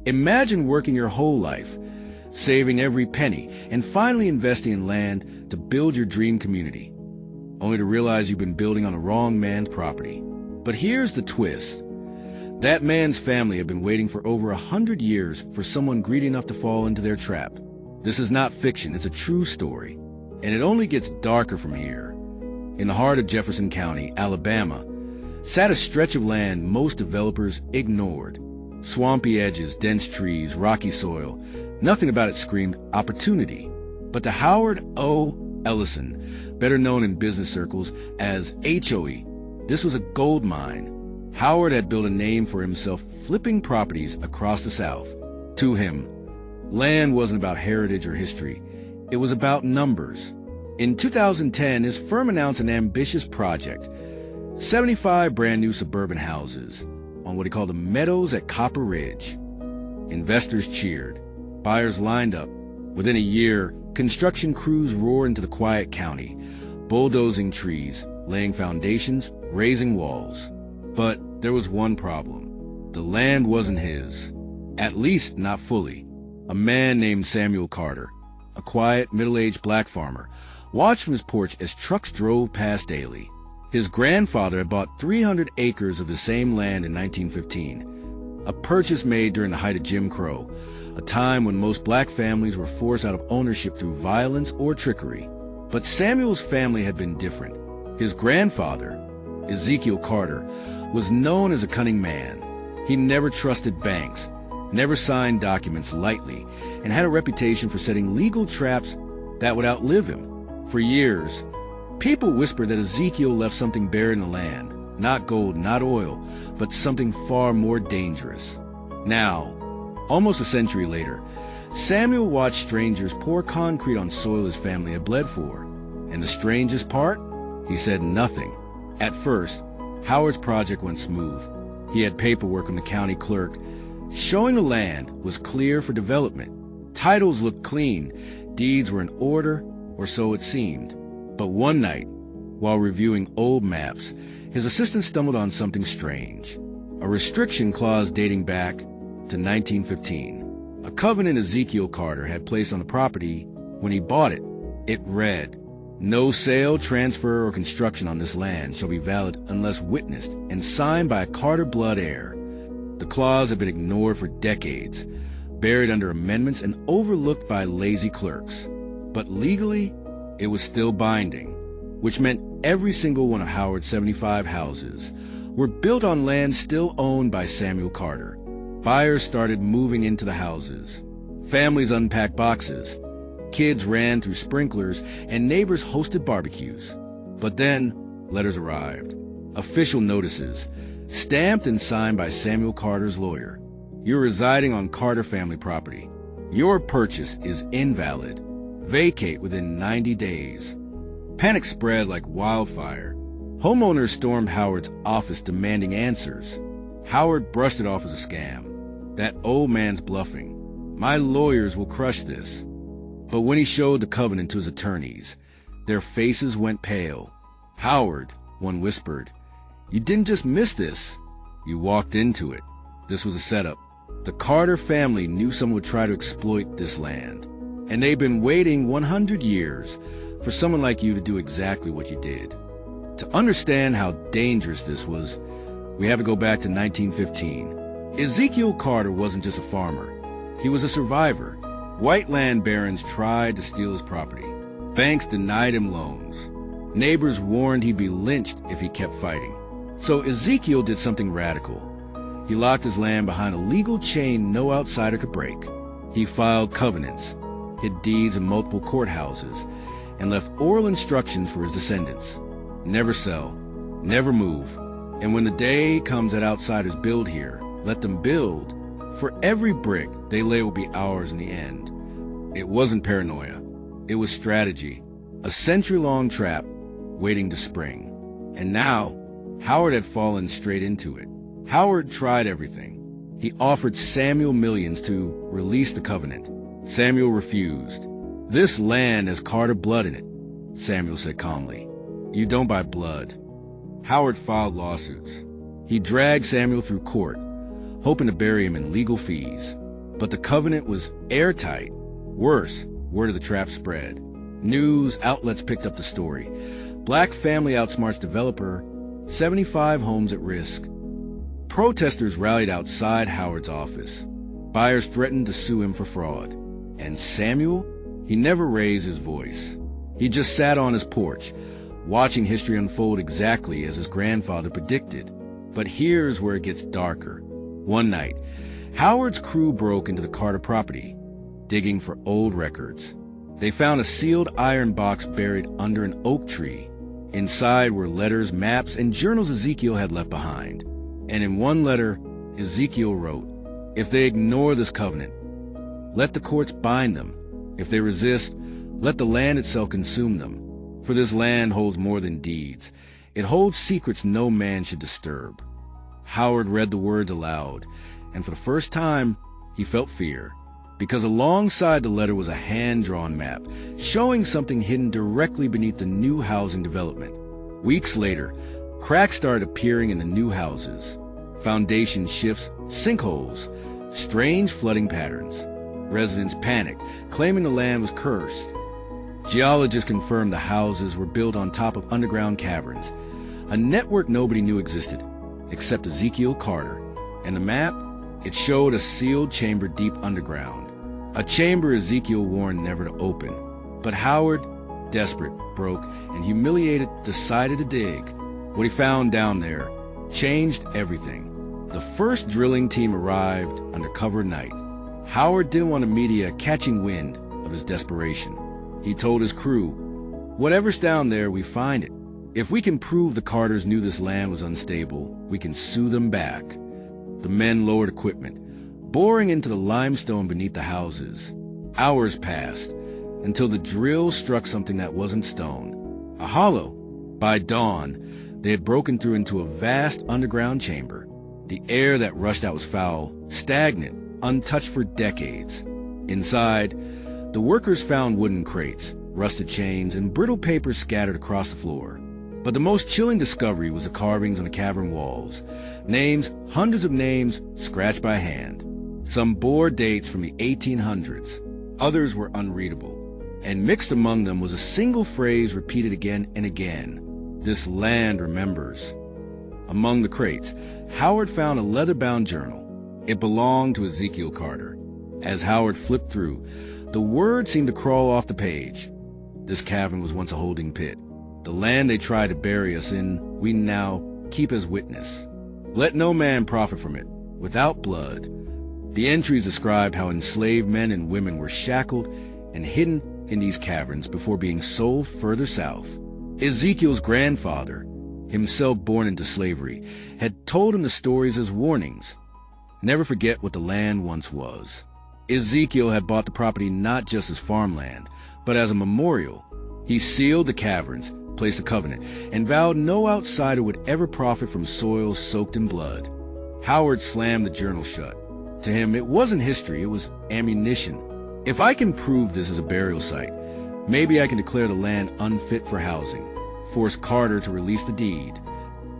Imagine working your whole life, saving every penny, and finally investing in land to build your dream community, only to realize you've been building on the wrong man's property. But here's the twist. That man's family had been waiting for over 100 years for someone greedy enough to fall into their trap. This is not fiction, it's a true story. And it only gets darker from here. In the heart of Jefferson County, Alabama, sat a stretch of land most developers ignored. Swampy edges, dense trees, rocky soil. Nothing about it screamed opportunity. But to Howard O. Ellison, better known in business circles as HOA, this was a gold mine. Howard had built a name for himself flipping properties across the South. To him, land wasn't about heritage or history. It was about numbers. In 2010, his firm announced an ambitious project, 75 brand new suburban houses on what he called the Meadows at Copper Ridge. Investors cheered. Buyers lined up. Within a year, construction crews roared into the quiet county, bulldozing trees, laying foundations, raising walls. But there was one problem. The land wasn't his. At least not fully. A man named Samuel Carter, a quiet, middle-aged black farmer, watched from his porch as trucks drove past daily. His grandfather had bought 300 acres of the same land in 1915, a purchase made during the height of Jim Crow, a time when most black families were forced out of ownership through violence or trickery. But Samuel's family had been different. His grandfather, Ezekiel Carter, was known as a cunning man. He never trusted banks, never signed documents lightly, and had a reputation for setting legal traps that would outlive him. For years, people whispered that Ezekiel left something buried in the land, not gold, not oil, but something far more dangerous. Now, almost a century later, Samuel watched strangers pour concrete on soil his family had bled for. And the strangest part? He said nothing. At first, Howard's project went smooth. He had paperwork from the county clerk showing the land was clear for development. Titles looked clean, deeds were in order, or so it seemed. But one night, while reviewing old maps, his assistant stumbled on something strange. A restriction clause dating back to 1915. A covenant Ezekiel Carter had placed on the property when he bought it. It read, "No sale, transfer, or construction on this land shall be valid unless witnessed and signed by a Carter blood heir." The clause had been ignored for decades, buried under amendments and overlooked by lazy clerks. But legally, it was still binding, which meant every single one of Howard's 75 houses were built on land still owned by Samuel Carter. Buyers started moving into the houses. Families unpacked boxes. Kids ran through sprinklers, and neighbors hosted barbecues. But then, letters arrived. Official notices, stamped and signed by Samuel Carter's lawyer. You're residing on Carter family property. Your purchase is invalid. Vacate within 90 days. Panic spread like wildfire. Homeowners stormed Howard's office demanding answers. Howard brushed it off as a scam. That old man's bluffing. My lawyers will crush this. But when he showed the covenant to his attorneys, their faces went pale. Howard, one whispered, you didn't just miss this. You walked into it. This was a setup. The Carter family knew someone would try to exploit this land. And they've been waiting 100 years for someone like you to do exactly what you did. To understand how dangerous this was, we have to go back to 1915. Ezekiel Carter wasn't just a farmer. He was a survivor. White land barons tried to steal his property. Banks denied him loans. Neighbors warned he'd be lynched if he kept fighting. So Ezekiel did something radical. He locked his land behind a legal chain no outsider could break. He filed covenants, hid deeds in multiple courthouses, and left oral instructions for his descendants. Never sell, never move, and when the day comes that outsiders build here, let them build. For every brick they lay will be ours in the end. It wasn't paranoia. It was strategy. A century-long trap waiting to spring. And now, Howard had fallen straight into it. Howard tried everything. He offered Samuel millions to release the covenant. Samuel refused. This land has Carter blood in it, Samuel said calmly. You don't buy blood. Howard filed lawsuits. He dragged Samuel through court, hoping to bury him in legal fees. But the covenant was airtight. Worse, word of the trap spread. News outlets picked up the story. Black family outsmarts developer, 75 homes at risk. Protesters rallied outside Howard's office. Buyers threatened to sue him for fraud. And Samuel? He never raised his voice. He just sat on his porch, watching history unfold exactly as his grandfather predicted. But here's where it gets darker. One night, Howard's crew broke into the Carter property, digging for old records. They found a sealed iron box buried under an oak tree. Inside were letters, maps, and journals Ezekiel had left behind. And in one letter, Ezekiel wrote, "If they ignore this covenant, let the courts bind them. If they resist, let the land itself consume them. For this land holds more than deeds. It holds secrets no man should disturb." Howard read the words aloud, and for the first time, he felt fear. Because alongside the letter was a hand-drawn map, showing something hidden directly beneath the new housing development. Weeks later, cracks started appearing in the new houses. Foundation shifts, sinkholes, strange flooding patterns. Residents panicked, claiming the land was cursed. Geologists confirmed the houses were built on top of underground caverns, a network nobody knew existed, except Ezekiel Carter. And the map? It showed a sealed chamber deep underground. A chamber Ezekiel warned never to open. But Howard, desperate, broke, and humiliated, decided to dig. What he found down there changed everything. The first drilling team arrived under cover of night. Howard didn't want the media catching wind of his desperation. He told his crew, "Whatever's down there, we find it. If we can prove the Carters knew this land was unstable, we can sue them back." The men lowered equipment, boring into the limestone beneath the houses. Hours passed until the drill struck something that wasn't stone, a hollow. By dawn, they had broken through into a vast underground chamber. The air that rushed out was foul, stagnant, untouched for decades. Inside, the workers found wooden crates, rusted chains, and brittle paper scattered across the floor. But the most chilling discovery was the carvings on the cavern walls. Names, hundreds of names, scratched by hand. Some bore dates from the 1800s. Others were unreadable. And mixed among them was a single phrase repeated again and again. "This land remembers." Among the crates, Howard found a leather-bound journal. It belonged to Ezekiel Carter. As Howard flipped through, the words seemed to crawl off the page. This cavern was once a holding pit. The land they tried to bury us in, we now keep as witness. Let no man profit from it, without blood. The entries described how enslaved men and women were shackled and hidden in these caverns before being sold further south. Ezekiel's grandfather, himself born into slavery, had told him the stories as warnings. Never forget what the land once was. Ezekiel had bought the property not just as farmland, but as a memorial. He sealed the caverns, placed a covenant, and vowed no outsider would ever profit from soil soaked in blood. Howard slammed the journal shut. To him, it wasn't history, it was ammunition. If I can prove this is a burial site, maybe I can declare the land unfit for housing, force Carter to release the deed.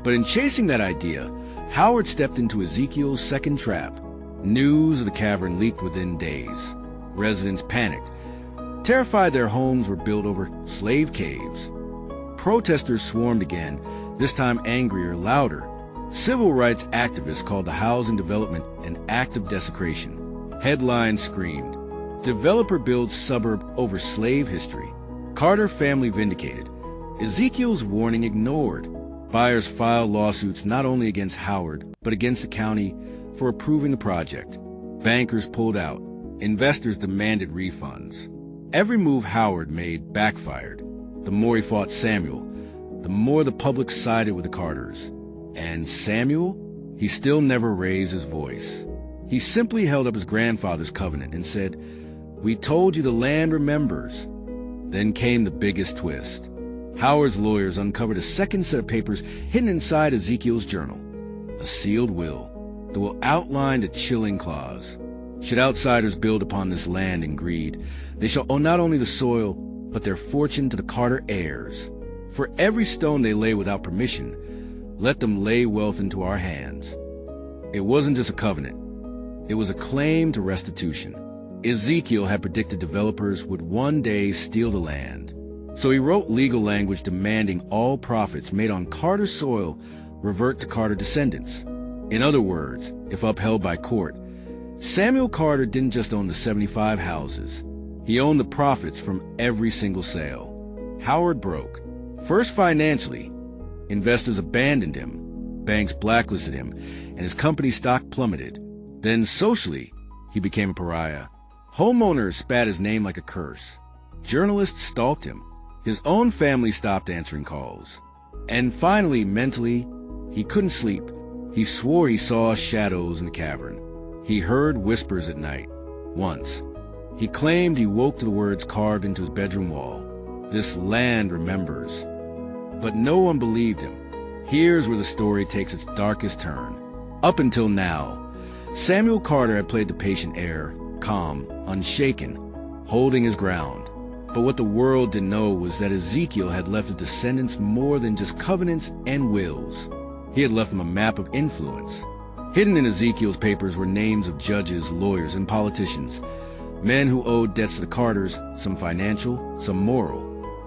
But in chasing that idea, Howard stepped into Ezekiel's second trap. News of the cavern leaked within days. Residents panicked, terrified their homes were built over slave caves. Protesters swarmed again, this time angrier, louder. Civil rights activists called the housing development an act of desecration. Headlines screamed, "Developer builds suburb over slave history." Carter family vindicated. Ezekiel's warning ignored. Buyers filed lawsuits not only against Howard, but against the county for approving the project. Bankers pulled out. Investors demanded refunds. Every move Howard made backfired. The more he fought Samuel, the more the public sided with the Carters. And Samuel? He still never raised his voice. He simply held up his grandfather's covenant and said, "We told you the land remembers." Then came the biggest twist. Howard's lawyers uncovered a second set of papers hidden inside Ezekiel's journal. A sealed will. The will outlined a chilling clause. Should outsiders build upon this land in greed, they shall own not only the soil, but their fortune to the Carter heirs. For every stone they lay without permission, let them lay wealth into our hands. It wasn't just a covenant. It was a claim to restitution. Ezekiel had predicted developers would one day steal the land. So he wrote legal language demanding all profits made on Carter soil revert to Carter descendants. In other words, if upheld by court, Samuel Carter didn't just own the 75 houses. He owned the profits from every single sale. Howard broke. First financially, investors abandoned him, banks blacklisted him, and his company stock plummeted. Then socially, he became a pariah. Homeowners spat his name like a curse. Journalists stalked him. His own family stopped answering calls. And finally, mentally, he couldn't sleep. He swore he saw shadows in the cavern. He heard whispers at night. Once, he claimed he woke to the words carved into his bedroom wall. "This land remembers." But no one believed him. Here's where the story takes its darkest turn. Up until now, Samuel Carter had played the patient heir, calm, unshaken, holding his ground. But what the world didn't know was that Ezekiel had left his descendants more than just covenants and wills. He had left them a map of influence. Hidden in Ezekiel's papers were names of judges, lawyers, and politicians, men who owed debts to the Carters, some financial, some moral.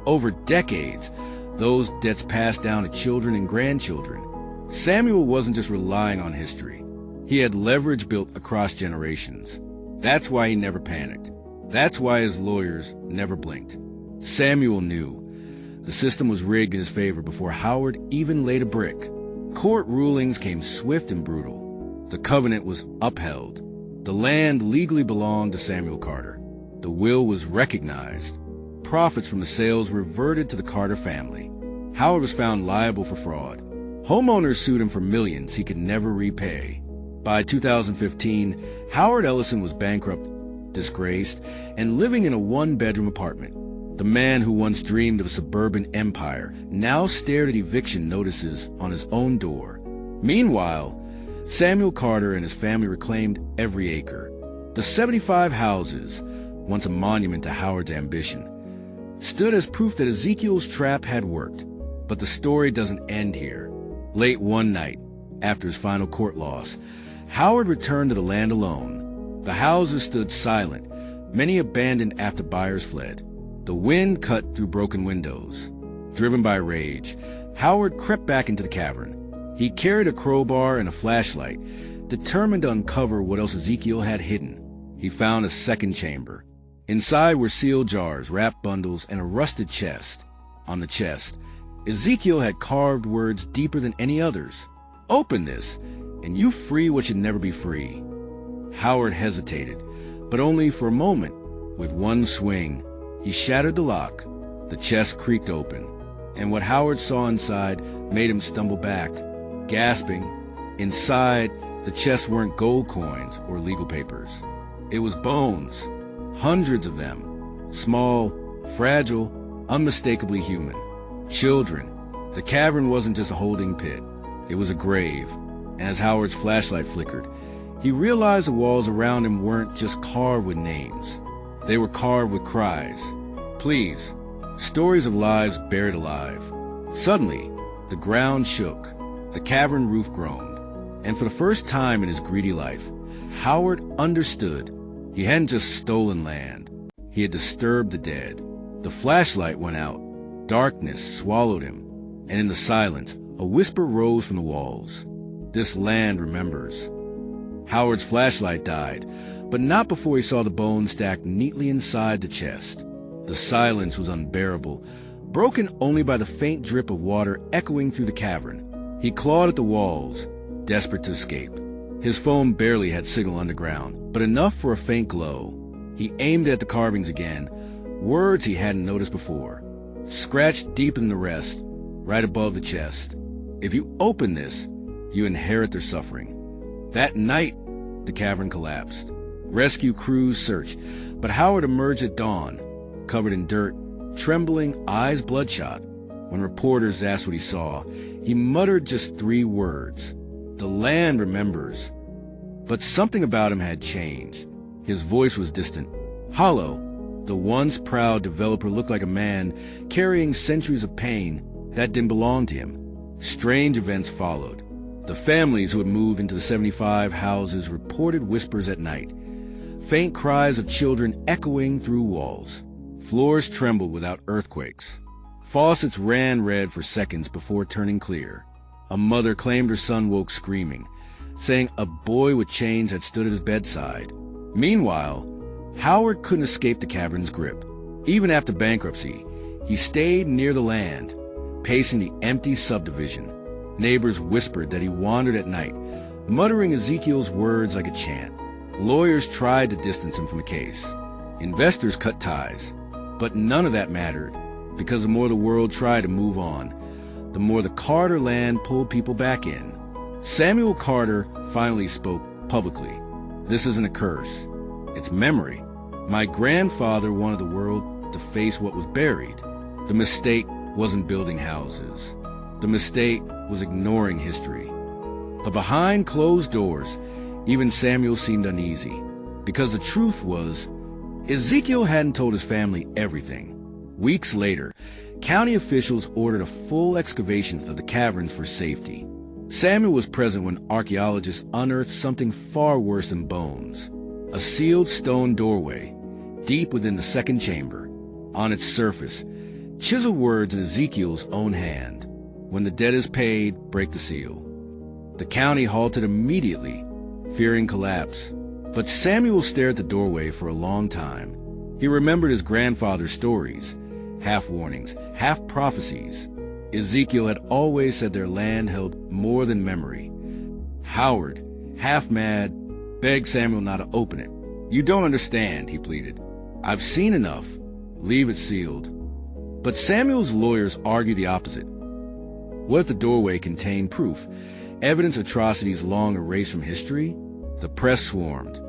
Over decades, those debts passed down to children and grandchildren. Samuel wasn't just relying on history. He had leverage built across generations. That's why he never panicked. That's why his lawyers never blinked. Samuel knew the system was rigged in his favor before Howard even laid a brick. Court rulings came swift and brutal. The covenant was upheld. The land legally belonged to Samuel Carter. The will was recognized. Profits from the sales reverted to the Carter family. Howard was found liable for fraud. Homeowners sued him for millions he could never repay. By 2015, Howard Ellison was bankrupt, disgraced, and living in a one-bedroom apartment. The man who once dreamed of a suburban empire now stared at eviction notices on his own door. Meanwhile, Samuel Carter and his family reclaimed every acre. The 75 houses, once a monument to Howard's ambition, stood as proof that Ezekiel's trap had worked. But the story doesn't end here. Late one night, after his final court loss, Howard returned to the land alone. The houses stood silent, many abandoned after buyers fled. The wind cut through broken windows. Driven by rage, Howard crept back into the cavern. He carried a crowbar and a flashlight, determined to uncover what else Ezekiel had hidden. He found a second chamber. Inside were sealed jars, wrapped bundles, and a rusted chest. On the chest, Ezekiel had carved words deeper than any others. "Open this, and you free what should never be free." Howard hesitated, but only for a moment. With one swing, he shattered the lock. The chest creaked open, and what Howard saw inside made him stumble back, gasping. Inside, the chest weren't gold coins or legal papers. It was bones, hundreds of them, small, fragile, unmistakably human. Children. The cavern wasn't just a holding pit. It was a grave. And as Howard's flashlight flickered, he realized the walls around him weren't just carved with names. They were carved with cries. Please. Stories of lives buried alive. Suddenly, the ground shook. The cavern roof groaned. And for the first time in his greedy life, Howard understood. He hadn't just stolen land. He had disturbed the dead. The flashlight went out. Darkness swallowed him. And in the silence, a whisper rose from the walls. "This land remembers." Howard's flashlight died, but not before he saw the bones stacked neatly inside the chest. The silence was unbearable, broken only by the faint drip of water echoing through the cavern. He clawed at the walls, desperate to escape. His phone barely had signal underground, but enough for a faint glow. He aimed at the carvings again, words he hadn't noticed before. Scratched deeper than the rest, right above the chest. "If you open this, you inherit their suffering." That night, the cavern collapsed. Rescue crews searched, but Howard emerged at dawn, covered in dirt, trembling, eyes bloodshot. When reporters asked what he saw, he muttered just 3 words: "The land remembers." But something about him had changed. His voice was distant, hollow. The once proud developer looked like a man carrying centuries of pain that didn't belong to him. Strange events followed. The families who had moved into the 75 houses reported whispers at night, faint cries of children echoing through walls. Floors trembled without earthquakes. Faucets ran red for seconds before turning clear. A mother claimed her son woke screaming, saying a boy with chains had stood at his bedside. Meanwhile, Howard couldn't escape the cavern's grip. Even after bankruptcy, he stayed near the land, pacing the empty subdivision. Neighbors whispered that he wandered at night, muttering Ezekiel's words like a chant. Lawyers tried to distance him from the case. Investors cut ties. But none of that mattered, because the more the world tried to move on, the more the Carter land pulled people back in. Samuel Carter finally spoke publicly. This isn't a curse. It's memory. My grandfather wanted the world to face what was buried. The mistake wasn't building houses. The mistake was ignoring history. But behind closed doors, even Samuel seemed uneasy, because the truth was, Ezekiel hadn't told his family everything. Weeks later, county officials ordered a full excavation of the caverns for safety. Samuel was present when archaeologists unearthed something far worse than bones. A sealed stone doorway, deep within the second chamber. On its surface, chiseled words in Ezekiel's own hand. When the debt is paid, break the seal. The county halted immediately, fearing collapse. But Samuel stared at the doorway for a long time. He remembered his grandfather's stories, half warnings, half prophecies. Ezekiel had always said their land held more than memory. Howard, half mad, begged Samuel not to open it. You don't understand, he pleaded. I've seen enough. Leave it sealed. But Samuel's lawyers argued the opposite. What if the doorway contained proof, evidence of atrocities long erased from history? The press swarmed.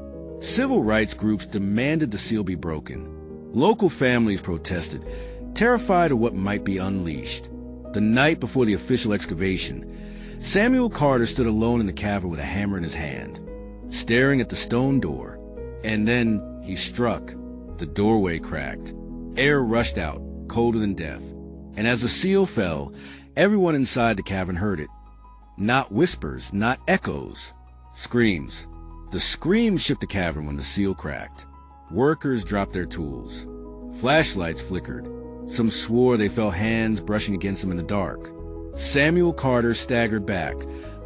Civil rights groups demanded the seal be broken. Local families protested, terrified of what might be unleashed. The night before the official excavation, Samuel Carter stood alone in the cavern with a hammer in his hand, staring at the stone door. And then he struck. The doorway cracked. Air rushed out, colder than death. And as the seal fell, everyone inside the cavern heard it. Not whispers, not echoes. Screams. The screams shook the cavern when the seal cracked. Workers dropped their tools. Flashlights flickered. Some swore they felt hands brushing against them in the dark. Samuel Carter staggered back,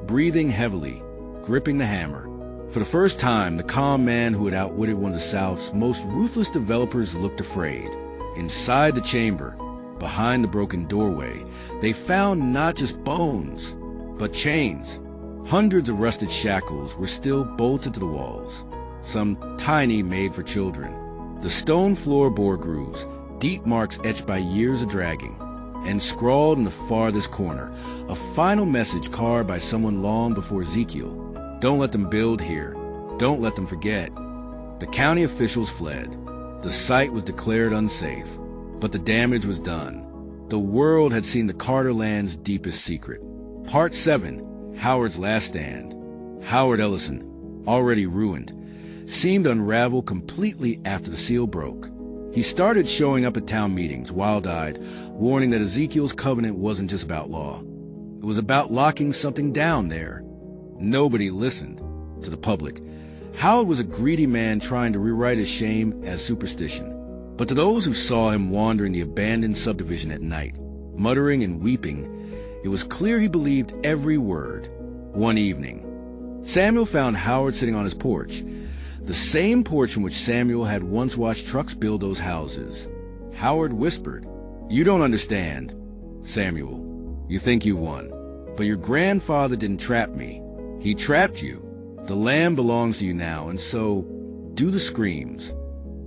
breathing heavily, gripping the hammer. For the first time, the calm man who had outwitted one of the South's most ruthless developers looked afraid. Inside the chamber, behind the broken doorway, they found not just bones, but chains. Hundreds of rusted shackles were still bolted to the walls, some tiny made for children. The stone floor bore grooves, deep marks etched by years of dragging, and scrawled in the farthest corner, a final message carved by someone long before Ezekiel. Don't let them build here. Don't let them forget. The county officials fled. The site was declared unsafe, but the damage was done. The world had seen the Carter land's deepest secret. Part 7. Howard's Last Stand. Howard Ellison, already ruined, seemed to unravel completely after the seal broke. He started showing up at town meetings, wild-eyed, warning that Ezekiel's covenant wasn't just about law. It was about locking something down there. Nobody listened to the public. Howard was a greedy man trying to rewrite his shame as superstition. But to those who saw him wandering the abandoned subdivision at night, muttering and weeping, it was clear he believed every word. One evening, Samuel found Howard sitting on his porch, the same porch in which Samuel had once watched trucks build those houses. Howard whispered, "You don't understand, Samuel. You think you won. But your grandfather didn't trap me. He trapped you. The land belongs to you now, and so do the screams."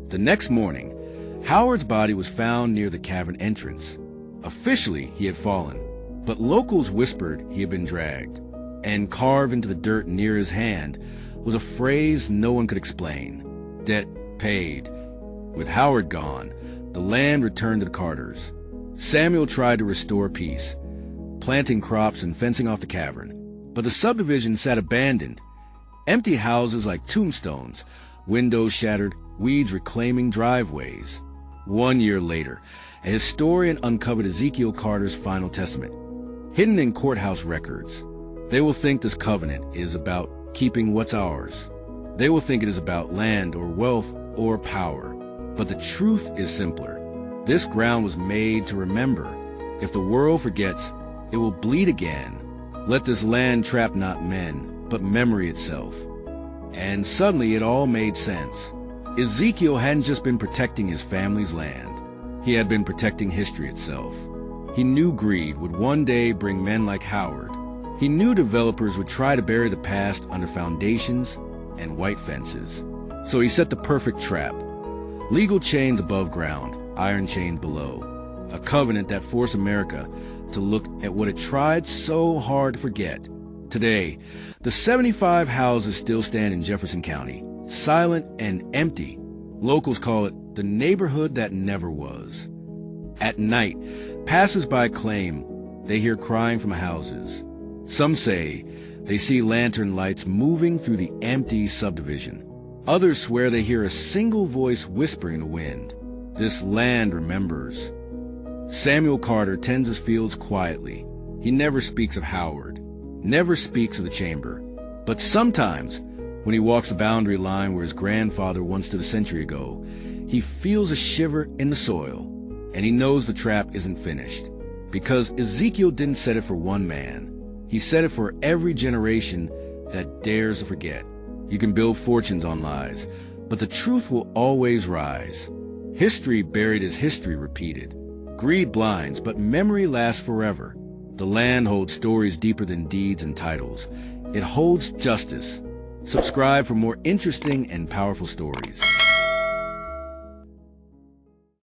The next morning, Howard's body was found near the cavern entrance. Officially, he had fallen, but locals whispered he had been dragged. And carved into the dirt near his hand was a phrase no one could explain. Debt paid. With Howard gone, the land returned to the Carters. Samuel tried to restore peace, planting crops and fencing off the cavern. But the subdivision sat abandoned. Empty houses like tombstones, windows shattered, weeds reclaiming driveways. 1 year later, a historian uncovered Ezekiel Carter's final testament, hidden in courthouse records. They will think this covenant is about keeping what's ours. They will think it is about land or wealth or power. But the truth is simpler. This ground was made to remember. If the world forgets, it will bleed again. Let this land trap not men, but memory itself. And suddenly it all made sense. Ezekiel hadn't just been protecting his family's land. He had been protecting history itself. He knew greed would one day bring men like Howard. He knew developers would try to bury the past under foundations and white fences. So he set the perfect trap. Legal chains above ground, iron chains below. A covenant that forced America to look at what it tried so hard to forget. Today, the 75 houses still stand in Jefferson County, silent and empty. Locals call it the neighborhood that never was. At night, passers-by claim they hear crying from houses. Some say they see lantern lights moving through the empty subdivision. Others swear they hear a single voice whispering in the wind. This land remembers. Samuel Carter tends his fields quietly. He never speaks of Howard, never speaks of the chamber. But sometimes, when he walks the boundary line where his grandfather once stood a century ago, he feels a shiver in the soil, and he knows the trap isn't finished. Because Ezekiel didn't set it for one man. He set it for every generation that dares to forget. You can build fortunes on lies, but the truth will always rise. History buried is history repeated. Greed blinds, but memory lasts forever. The land holds stories deeper than deeds and titles. It holds justice. Subscribe for more interesting and powerful stories.